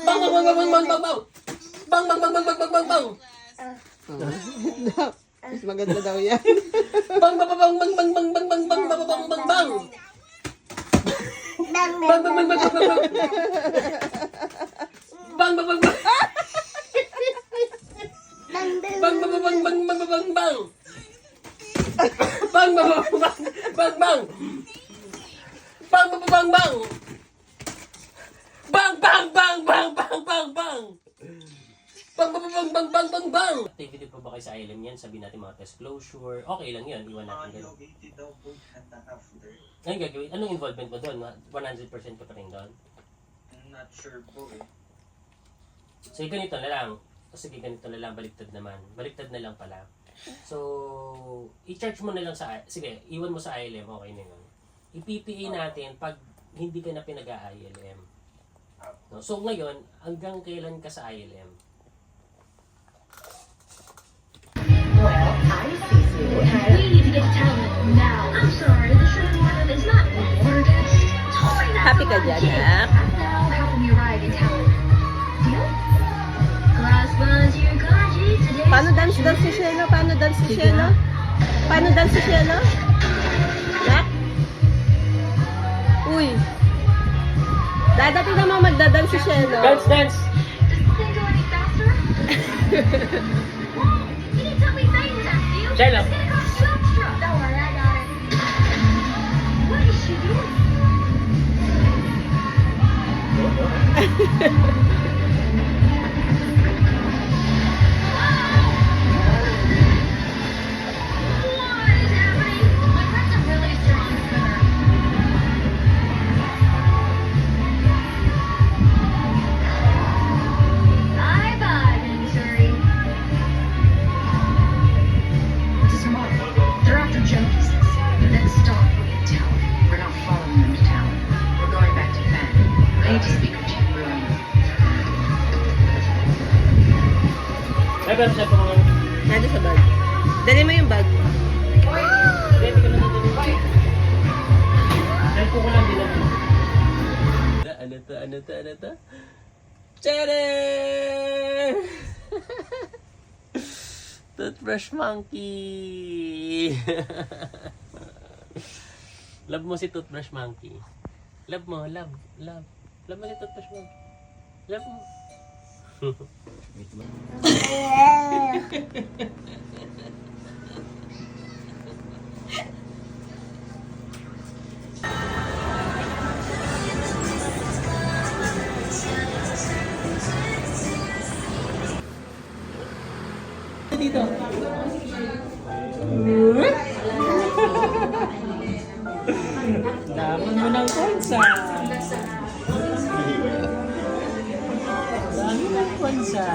Bang, bang, bang, bang, bang, bang, bang. Bang, bang, bang, bang, bang, bang, bang, bang. Mas maganda daw yan. Bang, bang, bang, bang, bang, bang, bang, bang, bang, bang, bang, bang, bang. Bang, bang, bang, bang, bang, bang, bang. Bang, bang, bang, bang. Bang, bang, bang, bang, bang, bang, bang, bang. Bang, bang, bang, bang, bang. Bang, bang, bang, bang. Bang, bang, bang, bang, bang, bang, bang. Bang, bang, bang, bang, bang, bang, bang. Activity pa ba kayo sa ILM yan? Sabihin natin mga test closure. Okay lang yun. Iwan natin ganun. Anong gagawin? Anong involvement mo doon? 100% ka pa rin doon? I'm not sure po eh. So, ganito na lang. Sige, ganito na lang. Baliktad naman. Baliktad na lang pala. So, i-charge mo na lang sa... Sige, iwan mo sa ILM. Okay na yun. I-PPA natin pag hindi ka na pinag-ILM. No? So, ngayon, hanggang kailan ka sa ILM? Well, I see you. We need to get to town now. I'm sorry, the short one is not water test. Totally not. Happy ka dyan, ha? Now, how can we arrive in town? Deal? Glass buns, you're gonna today. Paano dance si Shelo? Paano dance si Shelo? Paano dance si Shelo? Nak? Uy. Dadating naman magdadance si Shelo. Dance, dance! Does this thing go any faster? Whoa! You didn't tell me things, you. Shelo. It's gonna cost so extra. Don't worry, I got it. What is she doing? What is happening? My friend's a really strong swimmer. Bye-bye, Venturi. This is Mark. They're after junkies. Let's stop in town. We're not following them to town. We're going back to Fan. I need to speak with you. Ay, pero siya pa mga... Nado sa bag. Dali mo yung bag. Hindi ka na nandun. Cellphone ko lang din ako. Ano to? Tere! Toothbrush monkey! Love mo si Toothbrush monkey. Love mo, love. Love mo si Toothbrush monkey. Love mo. Dito. Daman mo ng konsa. Dami ng konsa.